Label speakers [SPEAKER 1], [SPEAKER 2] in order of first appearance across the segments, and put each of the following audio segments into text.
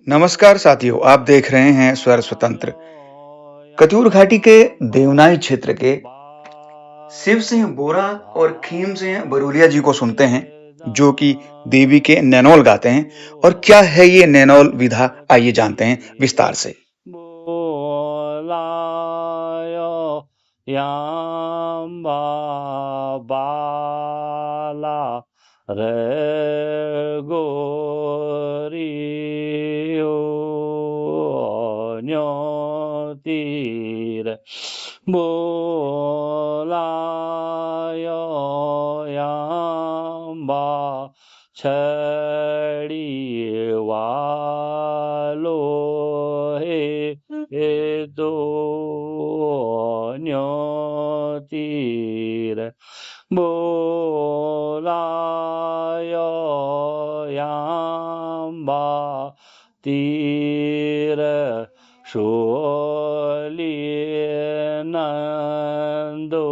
[SPEAKER 1] नमस्कार साथियों, आप देख रहे हैं स्वर स्वतंत्र। कतूर घाटी के देवनाई क्षेत्र के शिव सिंह बोरा और खीम सिंह बरूलिया जी को सुनते हैं, जो कि देवी के नैनोल गाते हैं। और क्या है ये नैनोल विधा, आइए जानते हैं विस्तार से।
[SPEAKER 2] बोलायो यांबा बाला रे गोरियो न्योतीर बोलायो यांबा छड़ी वालो हे दो न्योतीर बोलायो यांबा तीर शोली नंदो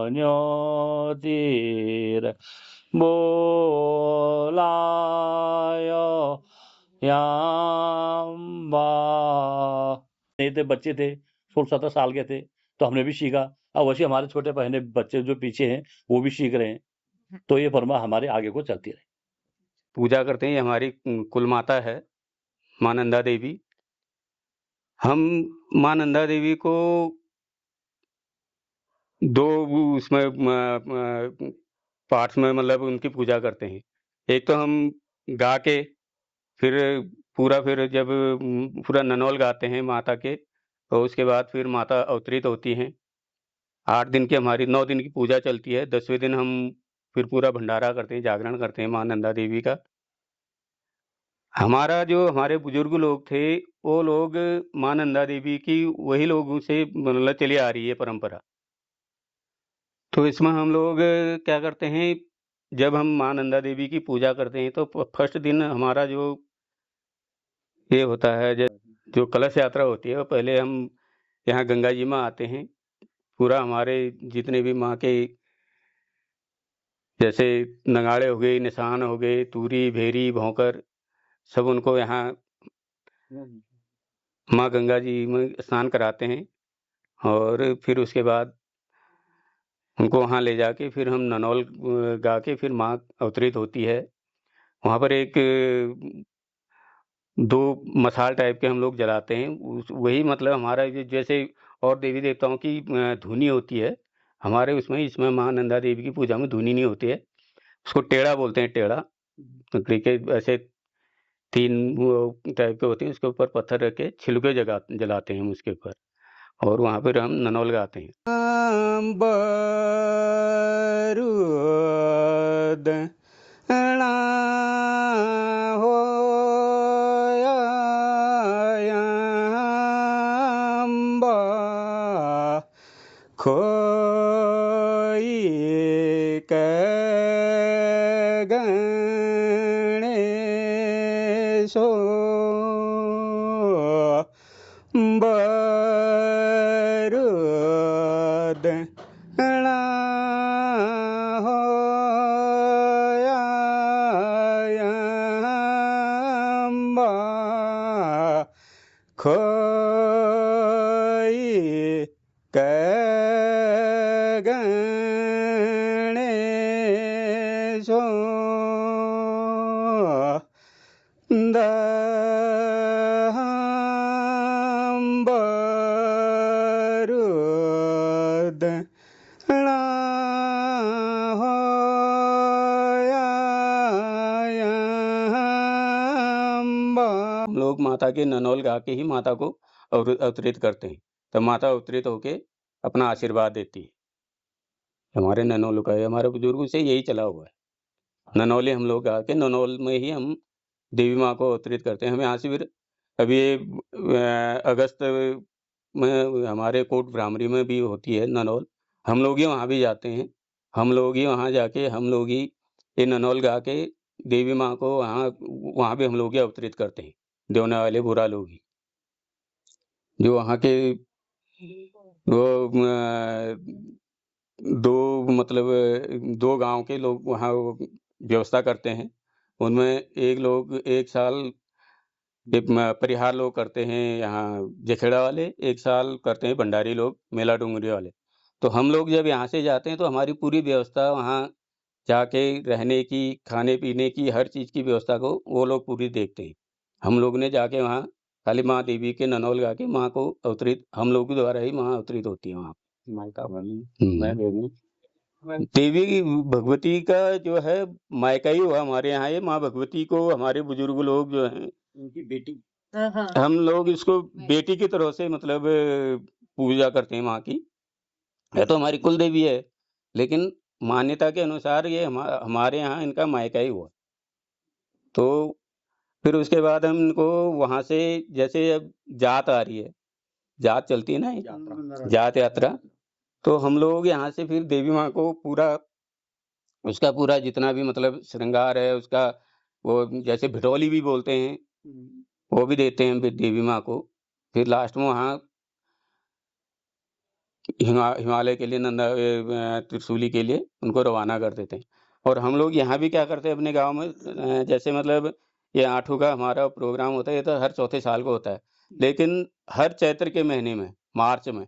[SPEAKER 2] न्योतीर बोलायो यांबा। नहीं थे, बच्चे थे, 16-17 साल के थे, तो हमने भी सीखा। अब वैसे हमारे छोटे बहने बच्चे जो पीछे हैं वो भी सीख रहे हैं, तो ये फरमा हमारे आगे को चलती रहे।
[SPEAKER 3] पूजा करते हैं। ये हमारी कुल माता है, माँ नंदा देवी। हम माँ नंदा देवी को दो उसमें पार्ट्स में मतलब उनकी पूजा करते हैं। एक तो हम गा के फिर फिर जब पूरा ननौल गाते हैं माता के, तो उसके बाद फिर माता अवतरित होती हैं। 8 दिन की हमारी 9 दिन की पूजा चलती है। 10वें दिन हम फिर पूरा भंडारा करते हैं, जागरण करते हैं माँ नंदा देवी का। हमारे बुजुर्ग लोग थे, वो लोग माँ नंदा देवी की वही लोगों से मतलब चली आ रही है परंपरा। तो इसमें हम लोग क्या करते हैं, जब हम माँ नंदा देवी की पूजा करते हैं तो फर्स्ट दिन हमारा जो ये होता है, जो कलश यात्रा होती है, वो पहले हम यहाँ गंगा जी में आते हैं। पूरा हमारे जितने भी माँ के जैसे नगाड़े हो गए, निशान हो गए, तूरी, भेरी, भौंकर, सब उनको यहाँ माँ गंगा जी में स्नान कराते हैं। और फिर उसके बाद उनको वहाँ ले जाके फिर हम ननौल गा के फिर माँ अवतरित होती है। वहाँ पर एक 2 मसाल टाइप के हम लोग जलाते हैं। वही मतलब हमारा जैसे और देवी देवताओं की धुनी होती है, हमारे इसमें माँ नंदा देवी की पूजा में धुनी नहीं होती है। उसको टेढ़ा बोलते हैं। टेढ़ा लकड़ी के ऐसे 3 वो टाइप के होते हैं, उसके ऊपर पत्थर रख के छिलके जलाते हैं हम उसके ऊपर, और वहाँ पर हम ननौल गाते हैं। बरूद णा हो यांबा खोई के गणेशो बरूद णा हो यांबा खोई के गणेशो बरूद णा हो यांबा। हम लोग माता के ननौल गा के ही माता को अवतरित करते हैं, तब माता अवतरित होके अपना आशीर्वाद देती है। हमारे ननौल का है, हमारे बुजुर्गों से यही चला हुआ है। ननौली हम लोग गा के ननौल में ही हम देवी माँ को अवतरित करते हैं। हम यहाँ से फिर अभी अगस्त में हमारे कोट भ्रामरी में भी होती है ननौल, हम लोग ही वहाँ भी जाते हैं। हम लोग ही वहाँ जाके हम लोग ही ये ननौल गा के देवी माँ को वहाँ भी हम लोग ही अवतरित करते हैं। देवना वाले बुरा लोग ही जो वहाँ के वो 2 गाँव के लोग वहाँ व्यवस्था करते हैं। उनमें एक लोग एक साल परिहार लोग करते हैं यहाँ जखेड़ा वाले, एक साल करते हैं भंडारी लोग, मेला डूंगरी वाले। तो हम लोग जब यहाँ से जाते हैं तो हमारी पूरी व्यवस्था वहाँ जाके रहने की, खाने-पीने की, हर चीज़ की व्यवस्था को वो लोग पूरी देखते हैं। हम लोग ने जाके वहाँ खाली माँ देवी के ननौल गा के माँ को अवतरित हम लोग के द्वारा ही माँ अवतरित होती है वहाँ। देवी भगवती का जो है मायका ही हुआ हमारे यहाँ। ये माँ भगवती को हमारे बुजुर्ग लोग जो हैं उनकी बेटी हम लोग इसको बेटी की तरह से मतलब पूजा करते हैं माँ की। है तो हमारी कुल देवी है, लेकिन मान्यता के अनुसार ये हमारे यहाँ इनका मायका ही हुआ। तो फिर उसके बाद हम इनको वहाँ से जैसे अब जात आ रही है, जात चलती है ना, जात यात्रा, तो हम लोग यहाँ से फिर देवी माँ को पूरा उसका पूरा जितना भी मतलब श्रृंगार है उसका, वो जैसे भिठौली भी बोलते हैं, वो भी देते हैं देवी माँ को। फिर लास्ट में वहाँ हिमालय के लिए त्रिशूली के लिए उनको रवाना कर देते हैं। और हम लोग यहाँ भी क्या करते हैं अपने गाँव में, जैसे मतलब ये आठों का हमारा प्रोग्राम होता है, ये तो हर चौथे साल को होता है। लेकिन हर चैत्र के महीने में, मार्च में,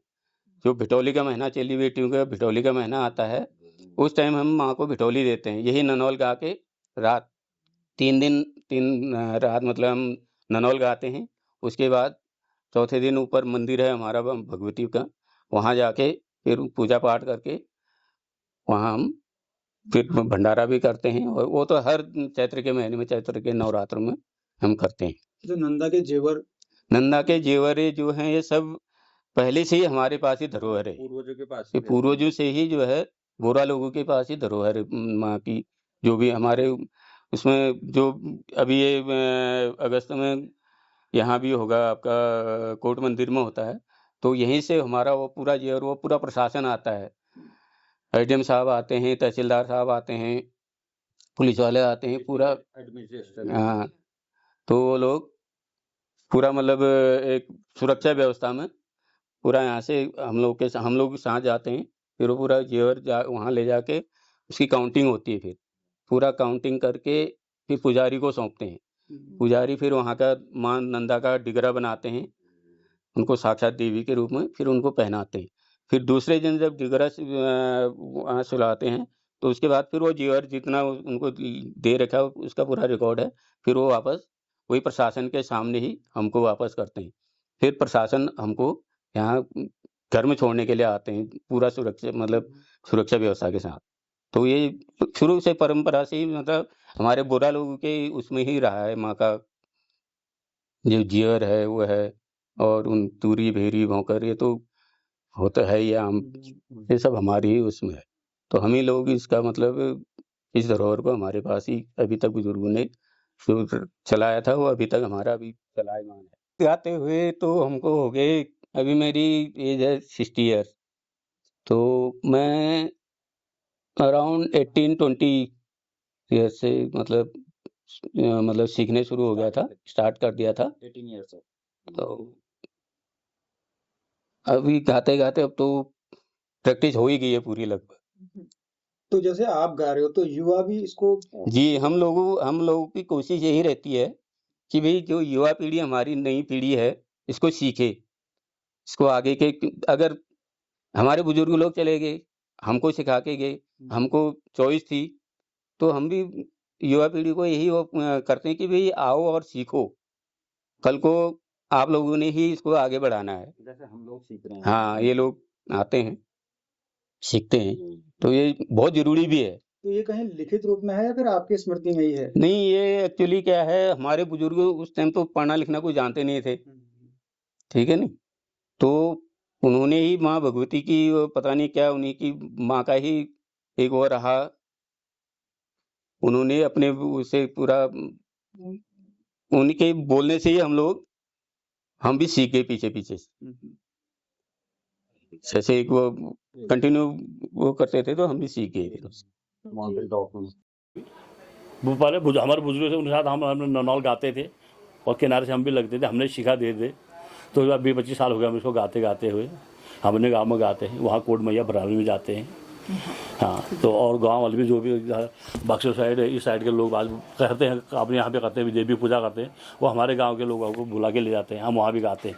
[SPEAKER 3] जो भिठौली का महीना चेली बेटियों का भिठौली का महीना आता है, उस टाइम हम माँ को भिठौली देते हैं। यही ननौल गा के रात 3 रात मतलब हम ननौल गाते हैं। उसके बाद चौथे दिन ऊपर मंदिर है हमारा भगवती का, वहाँ जाके फिर पूजा पाठ करके वहाँ हम फिर भंडारा भी करते हैं। और वो तो हर चैत्र के महीने में, चैत्र के नवरात्र में हम करते हैं।
[SPEAKER 1] जो नंदा के जेवर
[SPEAKER 3] ये जो हैं ये सब पहले से ही हमारे पास ही धरोहर है।
[SPEAKER 1] पूर्वजों के पास
[SPEAKER 3] ये पूर्वजों से ही जो है गोरा लोगों के पास ही धरोहर है माँ की। जो भी हमारे उसमें जो अभी ये अगस्त में यहाँ भी होगा आपका कोट मंदिर में होता है, तो यहीं से हमारा वो पूरा जेवर, वो पूरा प्रशासन आता है। एडीएम साहब आते हैं, तहसीलदार साहब आते हैं, पुलिस वाले आते हैं, पूरा
[SPEAKER 1] एडमिनिस्ट्रेशन।
[SPEAKER 3] हाँ, तो वो लोग पूरा मतलब एक सुरक्षा व्यवस्था में पूरा यहाँ से हम लोग साथ जाते हैं। फिर वो पूरा जेवर वहाँ ले जाके उसकी काउंटिंग होती है। फिर पूरा काउंटिंग करके फिर पुजारी को सौंपते हैं। पुजारी फिर वहाँ का माँ नंदा का डिगरा बनाते हैं, उनको साक्षात देवी के रूप में फिर उनको पहनाते हैं। फिर दूसरे दिन जब डिगरा वहाँ सुलाते हैं, तो उसके बाद फिर वो जेवर जितना उनको दे रखा है उसका पूरा रिकॉर्ड है, फिर वो वापस वही प्रशासन के सामने ही हमको वापस करते हैं। फिर प्रशासन हमको यहाँ घर में छोड़ने के लिए आते हैं, पूरा सुरक्षा व्यवस्था के साथ। तो ये शुरू से परंपरा से ही मतलब हमारे बोरा लोगों के उसमें ही रहा है। माँ का जो जेवर है वो है, और उन तूरी भेरी भौंकर ये तो होता है ही आम, ये सब हमारी ही उसमें है। तो हम ही लोग इसका मतलब इस धरोहर को हमारे पास ही अभी तक बुजुर्गों ने जो चलाया था वो अभी तक हमारा भी चलायमान है। गाते हुए तो हमको हो गए, अभी मेरी एज है 60 ईयर्स, तो मैं अराउंड 18-20 ईयर्स से मतलब सीखने शुरू हो गया था, स्टार्ट कर दिया था 18 ईयर्स। तो अभी गाते-गाते अब तो प्रैक्टिस हो ही गई है पूरी लगभग।
[SPEAKER 1] तो जैसे आप गा रहे हो तो युवा भी इसको
[SPEAKER 3] जी, हम लोगों की कोशिश यही रहती है कि भई जो युवा पीढ़ी हमारी नई पीढ़ी है, इसको सीखे, इसको आगे के अगर हमारे बुजुर्ग लोग चले गए, हमको सिखा के गए, हमको चॉइस थी, तो हम भी युवा पीढ़ी को यही वो करते हैं कि भई आओ और सीखो। कल को आप लोगों ने ही इसको आगे बढ़ाना है।
[SPEAKER 1] जैसे हम लोग सीख रहे हैं।
[SPEAKER 3] हाँ, ये लोग आते हैं, सीखते हैं, तो ये बहुत ज़रूरी भी है।
[SPEAKER 1] तो ये कहीं लिखित रूप में है या फिर आपकी स्मृति में ही है?
[SPEAKER 3] नहीं, ये एक्चुअली क्या है, हमारे बुजुर्ग उस टाइम तो पढ़ना लिखना कुछ जानते नहीं थे, ठीक है नहीं? तो उन्होंने ही माँ भगवती की वो पता नहीं क्या उन्हीं की माँ का ही एक वो रहा, उन्होंने अपने उसे पूरा उनके बोलने से ही हम भी सीख गए पीछे-पीछे से। जैसे एक वो कंटिन्यू वो करते थे तो हम भी सीख गए फिर उससे।
[SPEAKER 2] वो पहले हमारे बुजुर्गों से उनके साथ हम ननौल गाते थे और किनारे से हम भी लगते थे, हमने सीखा धीरे। तो 20-25 साल हो गए हम इसको गाते गाते हुए। हमने गाँव में गाते हैं, वहाँ कोट मैया भरावी में जाते हैं, हाँ, तो और गांव वाले भी जो भी बक्सर साइड है, इस साइड के लोग आज कहते हैं अपने यहाँ पे करते हैं, देवी पूजा करते हैं, वो हमारे गांव के लोगों को बुला के ले जाते हैं, हम वहाँ भी गाते हैं।